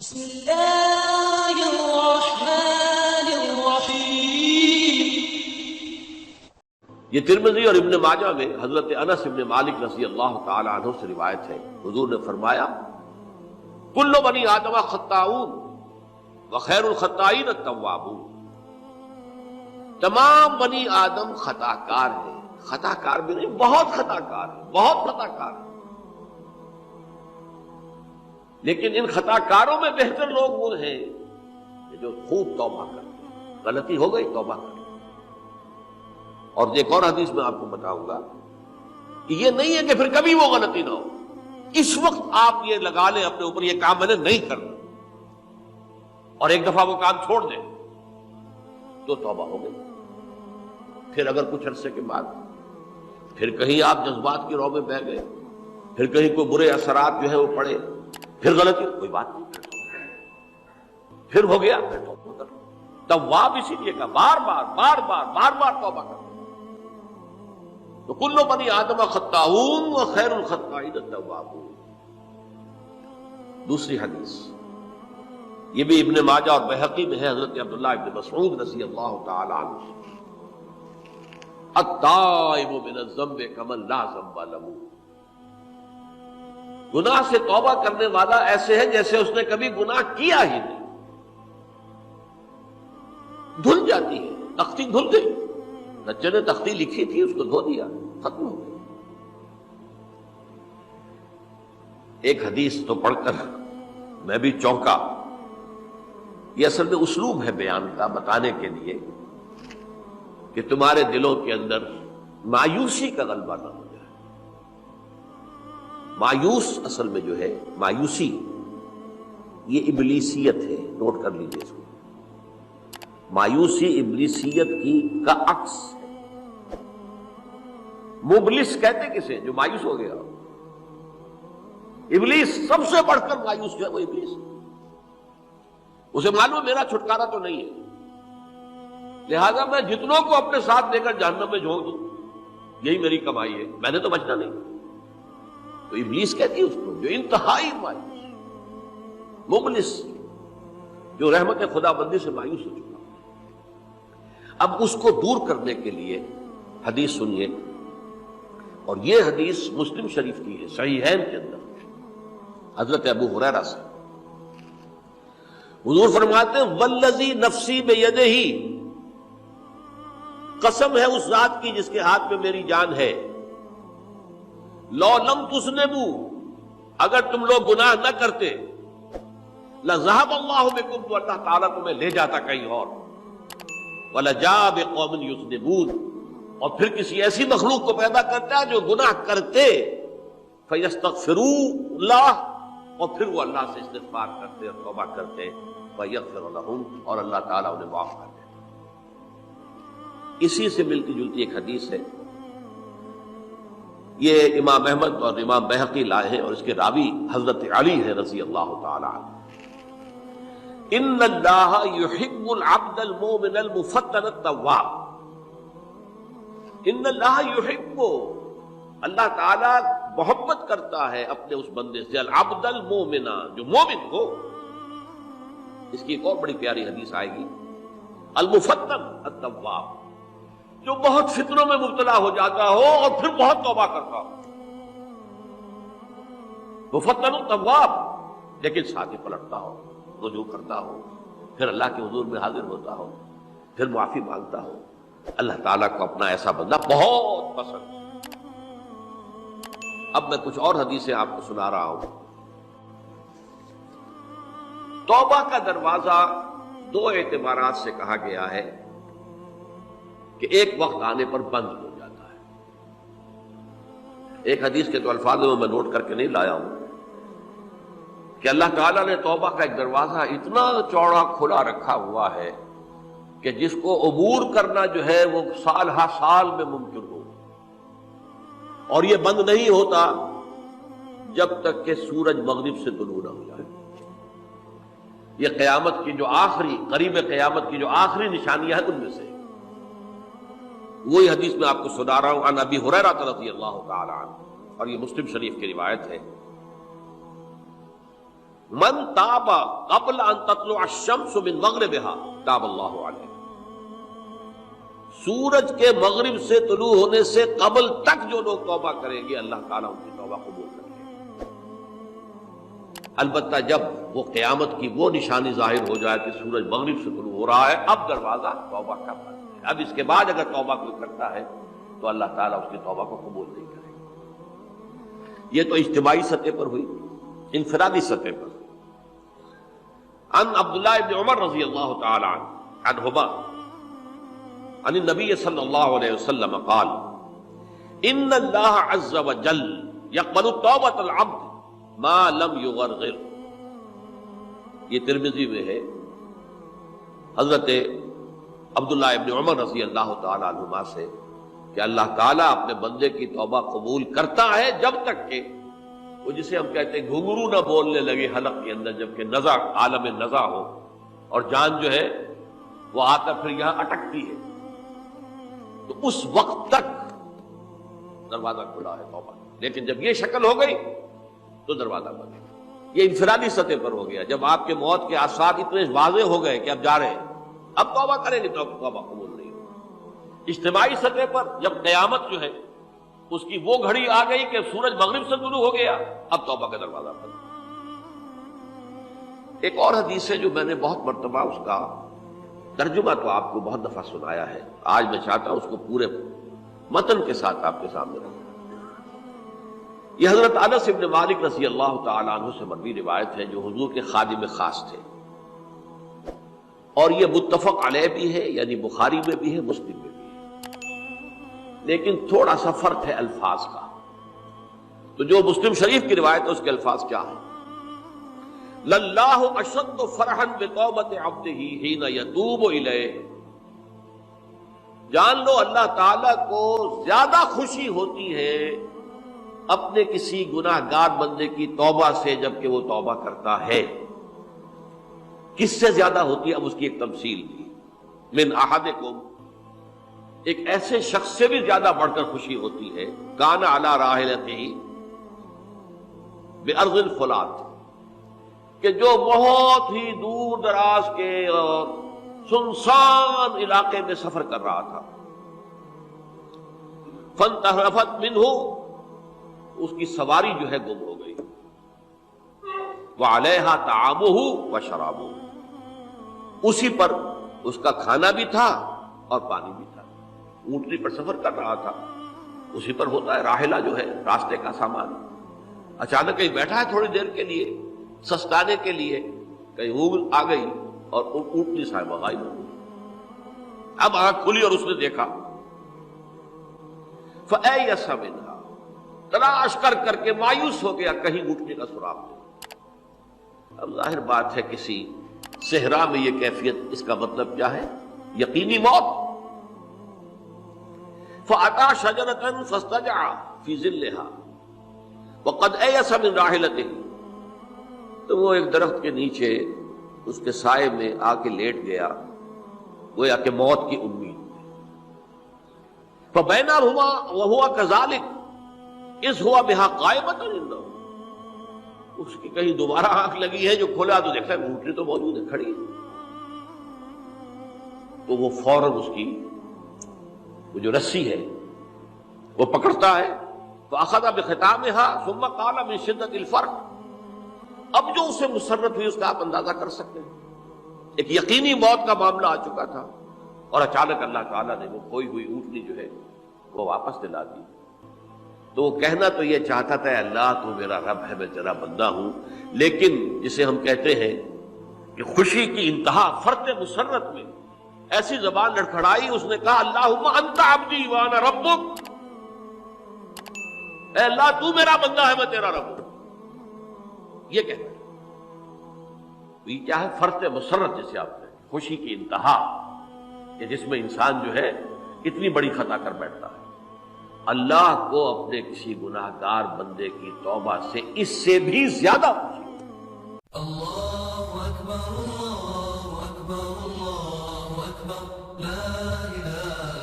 بسم اللہ الرحمن الرحیم۔ یہ ترمذی اور ابن ماجہ میں حضرت انس ابن مالک رضی اللہ تعالی عنہ سے روایت ہے، حضور نے فرمایا کل بنی آدم خطاؤون وخیر الخطائین التوابون، تمام بنی آدم خطا کار ہیں، خطا کار بھی نہیں، بہت خطا کار ہیں، بہت خطا کار ہیں، لیکن ان خطا کاروں میں بہتر لوگ وہ ہیں کہ جو خوب توبہ کرتے ہیں، غلطی ہو گئی توبہ کرتے ہیں۔ اور ایک اور حدیث میں آپ کو بتاؤں گا کہ یہ نہیں ہے کہ پھر کبھی وہ غلطی نہ ہو، اس وقت آپ یہ لگا لیں اپنے اوپر یہ کام میں نے نہیں کرنا، اور ایک دفعہ وہ کام چھوڑ دیں تو توبہ ہو گئی۔ پھر اگر کچھ عرصے کے بعد پھر کہیں آپ جذبات کی رو میں بہہ گئے، پھر کہیں کوئی برے اثرات جو ہے وہ پڑے، پھر غلطی، کوئی بات نہیں، پھر ہو گیا، پھر توبہ کرو۔ تواب اسی لیے کہا بار بار توبہ کرو۔ تو کل بنی آدم خطاؤون وخیر الخطائین التوابون۔ دوسری حدیث یہ بھی ابن ماجہ اور بہقی میں ہے، حضرت عبداللہ ابن مسعود رضی اللہ تعالی عنہ، التائب من الذنب کمن لا ذنب له، گناہ سے توبہ کرنے والا ایسے ہے جیسے اس نے کبھی گناہ کیا ہی نہیں۔ دھل جاتی ہے، تختی دھل گئی، بچے نے تختی لکھی تھی اس کو دھو دیا، ختم ہو گئی۔ ایک حدیث تو پڑھ کر میں بھی چونکا، یہ اصل میں اسلوب ہے بیان کا، بتانے کے لیے کہ تمہارے دلوں کے اندر مایوسی کا غلبہ نہ ہو جائے۔ مایوس اصل میں جو ہے مایوسی، یہ ابلیسیت ہے، نوٹ کر لیجیے اس کو۔ مایوسی ابلیسیت کی کا عکس ہے۔ مبلس کہتے کسے؟ جو مایوس ہو گیا۔ ابلیس سب سے بڑھ کر مایوس جو ہے وہ ابلیس ہے، اسے معلوم میرا چھٹکارا تو نہیں ہے، لہذا میں جتنوں کو اپنے ساتھ لے کر جہنم میں جھونک دوں، یہی میری کمائی ہے، میں نے تو بچنا نہیں۔ تو ابلیس کہتی ہے اس کو جو انتہائی مایوس، مبلس، جو رحمت خدا بندی سے مایوس ہو چکا۔ اب اس کو دور کرنے کے لیے حدیث سنیے، اور یہ حدیث مسلم شریف کی ہے، صحیحین کے اندر، حضرت ابو ہریرہ سے۔ حضور فرماتے ہیں والذی نفسی بیدہ، قسم ہے اس ذات کی جس کے ہاتھ میں میری جان ہے، لو لم تذنبوا، اگر تم لوگ گناہ نہ کرتے، لذهب اللہ بکم، تو اللہ تعالیٰ تمہیں لے جاتا کہیں اور، ولجاء بقوم یذنبون، اور پھر کسی ایسی مخلوق کو پیدا کرتا ہے جو گناہ کرتے، فیستغفروا اللہ، اور پھر وہ اللہ سے استغفار کرتے اور توبہ کرتے، فیغفر لہم، اور اللہ تعالیٰ انہیں معاف کر دیتا۔ اسی سے ملتی جلتی ایک حدیث ہے، یہ امام احمد اور امام بہقی لائے ہیں، اور اس کے راوی حضرت علی ہے رضی اللہ تعالی عنہ۔ ان اللہ یحب العبد المؤمن المفتن التواب، ان اللہ یحب، اللہ تعالی محبت کرتا ہے اپنے اس بندے سے، العبد المؤمن، جو مومن ہو۔ اس کی ایک اور بڑی پیاری حدیث آئے گی، المفتن التواب، جو بہت فتنوں میں مبتلا ہو جاتا ہو اور پھر بہت توبہ کرتا ہو، مفتن التواب، لیکن ساتھ ہی پلٹتا ہو، رجوع کرتا ہو، پھر اللہ کے حضور میں حاضر ہوتا ہو، پھر معافی مانگتا ہو۔ اللہ تعالیٰ کو اپنا ایسا بندہ بہت پسند ہے۔ اب میں کچھ اور حدیثیں آپ کو سنا رہا ہوں۔ توبہ کا دروازہ دو اعتبارات سے کہا گیا ہے کہ ایک وقت آنے پر بند ہو جاتا ہے۔ ایک حدیث کے تو الفاظ میں نوٹ کر کے نہیں لایا ہوں کہ اللہ تعالیٰ نے توبہ کا ایک دروازہ اتنا چوڑا کھلا رکھا ہوا ہے کہ جس کو عبور کرنا جو ہے وہ سال ہا سال میں ممکن ہو، اور یہ بند نہیں ہوتا جب تک کہ سورج مغرب سے طلوع نہ ہو جائے۔ یہ قیامت کی جو آخری، قریب قیامت کی جو آخری نشانیاں ہیں ان میں سے وہی حدیث میں آپ کو سنا رہا ہوں، عن ابی ہریرہ رضی اللہ تعالی عنہ، اور یہ مسلم شریف کی روایت ہے۔ من تاب قبل ان تطلع الشمس من مغربها تاب اللہ علیہ، سورج کے مغرب سے طلوع ہونے سے قبل تک جو لوگ توبہ کریں گے اللہ تعالیٰ ان کی توبہ قبول کریں گے۔ البتہ جب وہ قیامت کی وہ نشانی ظاہر ہو جائے کہ سورج مغرب سے طلوع ہو رہا ہے، اب دروازہ توبہ کا بند ہے، اب اس کے بعد اگر توبہ کوئی کرتا ہے تو اللہ تعالیٰ اس کی توبہ کو قبول نہیں کرے گا۔ یہ تو اجتماعی سطح پر ہوئی، انفرادی سطح پر۔ عن عبداللہ ابن عمر رضی اللہ تعالی عنہما عن النبی صلی اللہ علیہ وسلم قال ان اللہ عز وجل یقبل توبۃ العبد ما لم یغرغر۔ یہ ترمذی میں ہے، حضرت عبداللہ ابن عمر رضی اللہ تعالی عنہما سے کہ اللہ تعالیٰ اپنے بندے کی توبہ قبول کرتا ہے جب تک کہ وہ جسے ہم کہتے ہیں گھنگرو نہ بولنے لگے حلق کے اندر، جبکہ نزع عالم نزع ہو اور جان جو ہے وہ آتا پھر یہاں اٹکتی ہے، تو اس وقت تک دروازہ کھلا ہے توبہ۔ لیکن جب یہ شکل ہو گئی تو دروازہ بند ہے۔ یہ انفرادی سطح پر ہو گیا، جب آپ کے موت کے آثار اتنے واضح ہو گئے کہ اب جا رہے ہیں، اب توبہ کریں گے تو اب توبہ قبول نہیں ہوگی۔ اجتماعی سطح پر جب قیامت جو ہے اس کی وہ گھڑی آ گئی کہ سورج مغرب سے طلوع ہو گیا، اب توبہ کا دروازہ بند۔ ایک اور حدیث ہے جو میں نے بہت مرتبہ اس کا ترجمہ تو آپ کو بہت دفعہ سنایا ہے، آج میں چاہتا ہوں اس کو پورے متن کے ساتھ آپ کے سامنے رکھوں۔ یہ حضرت انس بن مالک رضی اللہ تعالی عنہ سے مروی روایت ہے، جو حضور کے خادم خاص تھے، اور یہ متفق علیہ بھی ہے، یعنی بخاری میں بھی ہے، مسلم میں بھی ہے، لیکن تھوڑا سا فرق ہے الفاظ کا۔ تو جو مسلم شریف کی روایت ہے اس کے الفاظ کیا ہیں؟ للہ اشد فرحا بتوبۃ عبدہ حین یتوب الیہ۔ جان لو اللہ تعالیٰ کو زیادہ خوشی ہوتی ہے اپنے کسی گناہ گار بندے کی توبہ سے جبکہ وہ توبہ کرتا ہے۔ کس سے زیادہ ہوتی ہے؟ اب اس کی ایک تمثیل دی، من احدکم، ایک ایسے شخص سے بھی زیادہ بڑھ کر خوشی ہوتی ہے، کان علی راحلتہ بارض الفلات، کہ جو بہت ہی دور دراز کے اور سنسان علاقے میں سفر کر رہا تھا، فانتحرفت منہ، اس کی سواری جو ہے گم ہو گئی، وعلیہا طعامہ وشرابہ، اسی پر اس کا کھانا بھی تھا اور پانی بھی تھا، اونٹنی پر سفر کر رہا تھا، اسی پر ہوتا ہے راحلہ جو ہے راستے کا سامان، اچانک کہیں بیٹھا ہے تھوڑی دیر کے لیے سستانے کے لیے، کہیں اونگ آ گئی اور اونٹنی صاحبہ غائب ہو گئی۔ اب آنکھ کھلی اور اس نے دیکھا، فَأَيَّسَ مِنْهَا، تلاش کر کر کے مایوس ہو گیا، کہیں اونٹنی کا سراغ نہیں۔ اب ظاہر بات ہے کسی صحرا میں یہ کیفیت، اس کا مطلب کیا ہے؟ یقینی موت۔ فَأَتَىٰ شَجَرَةً فَاسْتَجَعَ فِي ظِلِّهَا وَقَدْ أَيَسَ مِنْ رَاحِلَتِهِ، تو وہ ایک درخت کے نیچے اس کے سائے میں آ کے لیٹ گیا، گویا کہ موت کی امید۔ فَبَيْنَهُمَا وَهُوَ كَذَلِكَ إِذْ هُوَ بِهَا قَائِمَةٌ عِندَهُ، اس کی کہیں دوبارہ آنکھ لگی ہے، جو کھولا تو دیکھا ہے اونٹنی تو موجود ہے، کھڑی ہے، تو وہ فوراً اس کی وہ جو رسی ہے وہ پکڑتا ہے، فَأَخَذَ بِخِتَامِهَا ثُمَّ قَالَ مِن شِدَّةِ الْفَرْقِ، اب جو اسے مسرت ہوئی اس کا آپ اندازہ کر سکتے ہیں، ایک یقینی موت کا معاملہ آ چکا تھا، اور اچانک اللہ تعالیٰ نے وہ کھوئی ہوئی اونٹنی جو ہے وہ واپس دلا دی۔ تو وہ کہنا تو یہ چاہتا تھا، اللہ تو میرا رب ہے، میں تیرا بندہ ہوں، لیکن جسے ہم کہتے ہیں کہ خوشی کی انتہا فرط مسرت میں ایسی زبان لڑکھڑائی، اس نے کہا اللہم انت عبدی وانا ربک، اے اللہ تو میرا بندہ ہے، میں تیرا رب ہوں، یہ کہنا ہے۔ یہ کیا ہے؟ فرط مسرت، جسے آپ نے خوشی کی انتہا، کہ جس میں انسان جو ہے اتنی بڑی خطا کر بیٹھتا ہے۔ اللہ کو اپنے کسی گناہ گار بندے کی توبہ سے اس سے بھی زیادہ خوشی۔ اللہ اکبر اللہ اکبر اللہ اکبر، لا الہ